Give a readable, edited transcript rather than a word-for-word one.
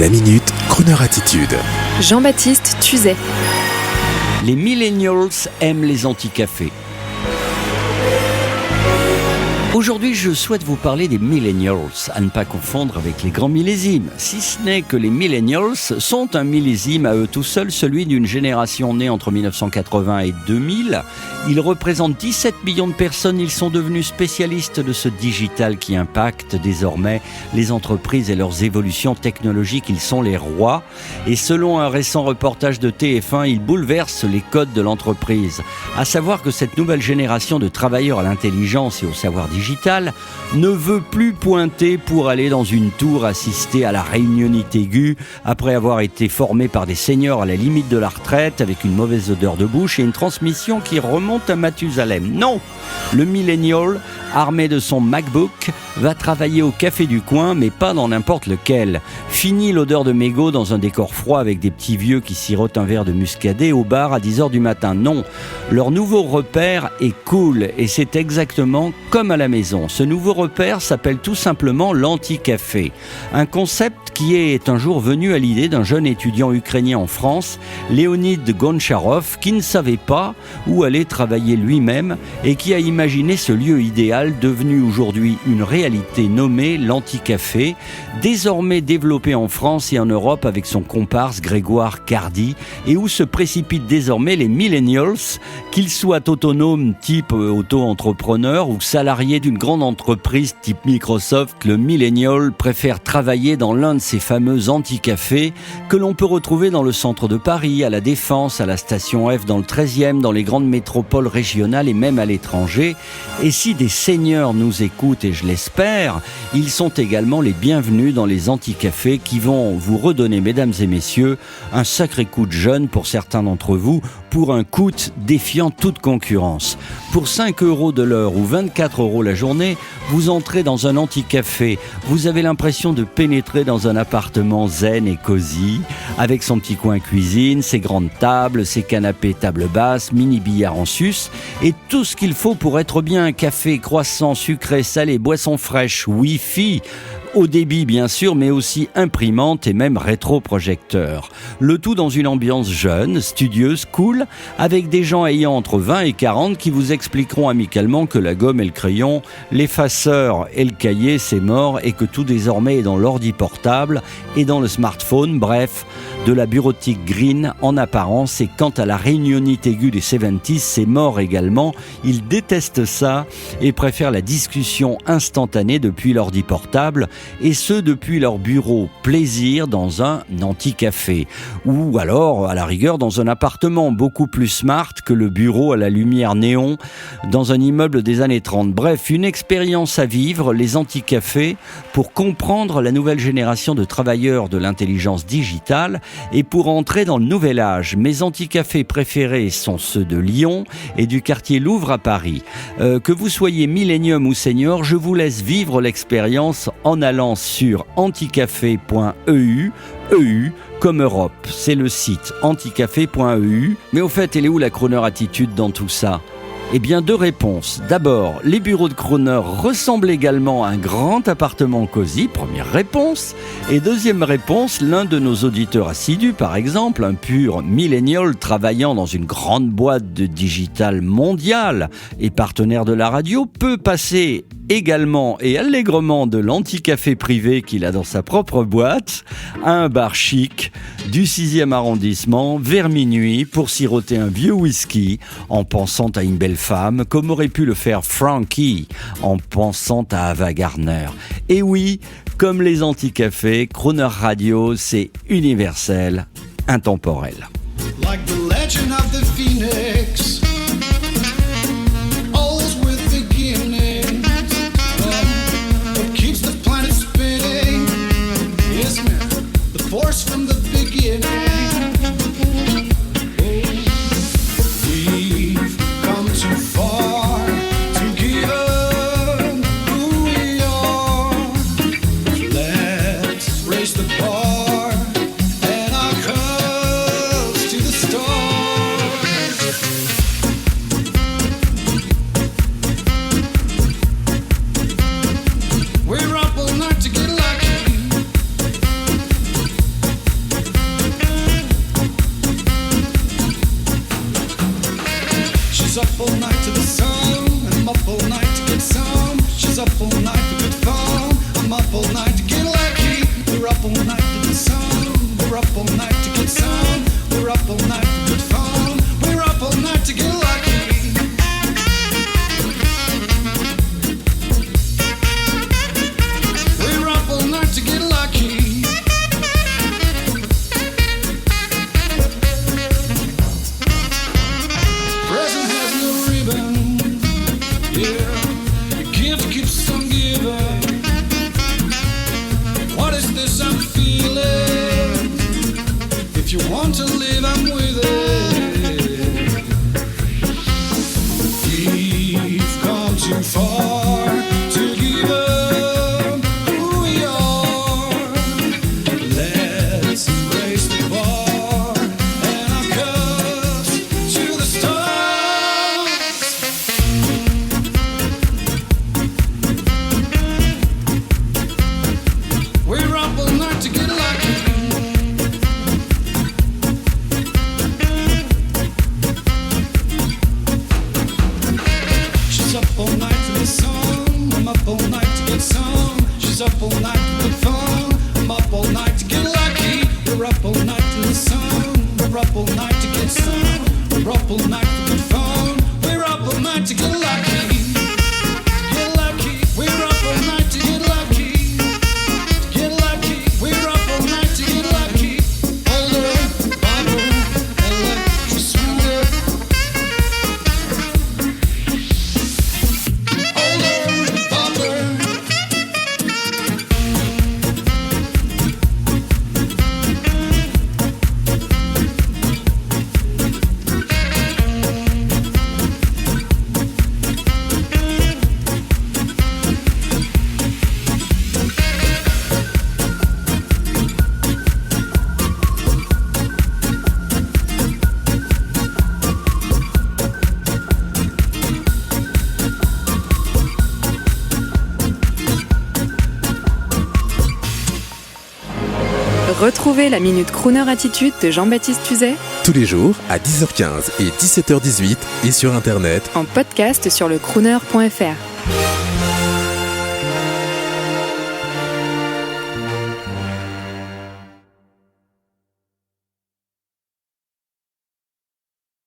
La Minute, Kroneur Attitude. Jean-Baptiste Tuzet. Les millennials aiment les anti-cafés. Aujourd'hui, je souhaite vous parler des millennials, à ne pas confondre avec les grands millésimes. Si ce n'est que les millennials sont un millésime à eux tout seuls, celui d'une génération née entre 1980 et 2000. Ils représentent 17 millions de personnes. Ils sont devenus spécialistes de ce digital qui impacte désormais les entreprises et leurs évolutions technologiques. Ils sont les rois. Et selon un récent reportage de TF1, ils bouleversent les codes de l'entreprise. À savoir que cette nouvelle génération de travailleurs à l'intelligence et au savoir digital ne veut plus pointer pour aller dans une tour assister à la réunionnite aiguë après avoir été formé par des seniors à la limite de la retraite avec une mauvaise odeur de bouche et une transmission qui remonte à Mathusalem. Non, le millennial, armé de son MacBook, va travailler au café du coin, mais pas dans n'importe lequel. Fini l'odeur de mégot dans un décor froid avec des petits vieux qui sirotent un verre de muscadet au bar à 10h du matin. Non, leur nouveau repère est cool et c'est exactement comme à la maison. Ce nouveau repère s'appelle tout simplement l'anti-café. Un concept qui est un jour venu à l'idée d'un jeune étudiant ukrainien en France, Leonid Goncharov, qui ne savait pas où aller travailler lui-même et qui a imaginé ce lieu idéal devenu aujourd'hui une réalité nommée l'anti-café, désormais développé en France et en Europe avec son comparse Grégoire Cardi et où se précipitent désormais les millennials, qu'ils soient autonomes type auto-entrepreneurs ou salariés d'une grande entreprise type Microsoft. Le millennial préfère travailler dans l'un de ces fameux anti-cafés que l'on peut retrouver dans le centre de Paris, à la Défense, à la station F dans le 13e, dans les grandes métropoles régionales et même à l'étranger. Et si des seniors nous écoutent, et je l'espère, ils sont également les bienvenus dans les anti-cafés qui vont vous redonner, mesdames et messieurs, un sacré coup de jeune pour certains d'entre vous, pour un coût défiant toute concurrence. Pour 5 € de l'heure ou 24 € la journée, vous entrez dans un anti-café. Vous avez l'impression de pénétrer dans un appartement zen et cosy, avec son petit coin cuisine, ses grandes tables, ses canapés table basse, mini-billard en sus, et tout ce qu'il faut pour être bien. Café, croissant, sucré, salé, boisson fraîche, Wi-Fi, haut débit bien sûr, mais aussi imprimante et même rétroprojecteur. Le tout dans une ambiance jeune, studieuse, cool, avec des gens ayant entre 20 et 40 qui vous expliqueront amicalement que la gomme et le crayon, l'effaceur et le cahier, c'est mort et que tout désormais est dans l'ordi portable et dans le smartphone, bref, de la bureautique green en apparence. Et quant à la réunionnite aiguë des 70s, c'est mort également. Ils détestent ça et préfèrent la discussion instantanée depuis l'ordi portable, et ce depuis leur bureau plaisir dans un anti-café, ou alors à la rigueur dans un appartement beaucoup plus smart que le bureau à la lumière néon dans un immeuble des années 30. Bref, une expérience à vivre, les anti-cafés, pour comprendre la nouvelle génération de travailleurs de l'intelligence digitale et pour entrer dans le nouvel âge. Mes anti-cafés préférés sont ceux de Lyon et du quartier Louvre à Paris. Que vous soyez millénium ou senior, je vous laisse vivre l'expérience en allant sur anticafé.eu, EU comme Europe. C'est le site anticafé.eu. Mais au fait, elle est où la Kroneur Attitude dans tout ça ? Eh bien, 2 réponses. D'abord, les bureaux de Kroneur ressemblent également à un grand appartement cosy, première réponse. Et deuxième réponse, l'un de nos auditeurs assidus, par exemple, un pur millennial travaillant dans une grande boîte de digital mondiale et partenaire de la radio, peut passer également et allègrement de l'anti-café privé qu'il a dans sa propre boîte à un bar chic du 6e arrondissement vers minuit pour siroter un vieux whisky en pensant à une belle femme, comme aurait pu le faire Frankie en pensant à Ava Gardner. Et oui, comme les anti-cafés, Kroneur Radio, c'est universel, intemporel. Like the legend of the phoenix, always with beginnings. What keeps the planet spinning? Yes, man, the force from the beginning. We've come too far to give up who we are. Let's raise the bar and our cups to the stars. up all night for good fun. I'm up all night to get lucky. We're up all night to get some. We're up all night to get some. We're up all night for good fun. We're up all night to get lucky. We're up all night to get lucky. Present has no ribbon. Yeah, the gift keeps on giving. What is this I'm feeling? If you want to live, I'm with it. We've come too far to give up who we are. Let's embrace the bar and our cups to the stars. We're up all night to get lucky. She's up all night to the sun. I'm up all night to get some. She's up all night to get fun. I'm up all night to get lucky. We're up all night to the sun. We're up all night to get some. We're up all night to get fun. We're up all night to get lucky. Get lucky. We're up all night to get lucky. Get lucky. We're up all night to get lucky. Older, bubble, electric swooner. Older, bubble. Retrouvez la Minute Crooner Attitude de Jean-Baptiste Tuzet Tous les jours à 10h15 et 17h18 et sur Internet. en podcast sur le crooner.fr.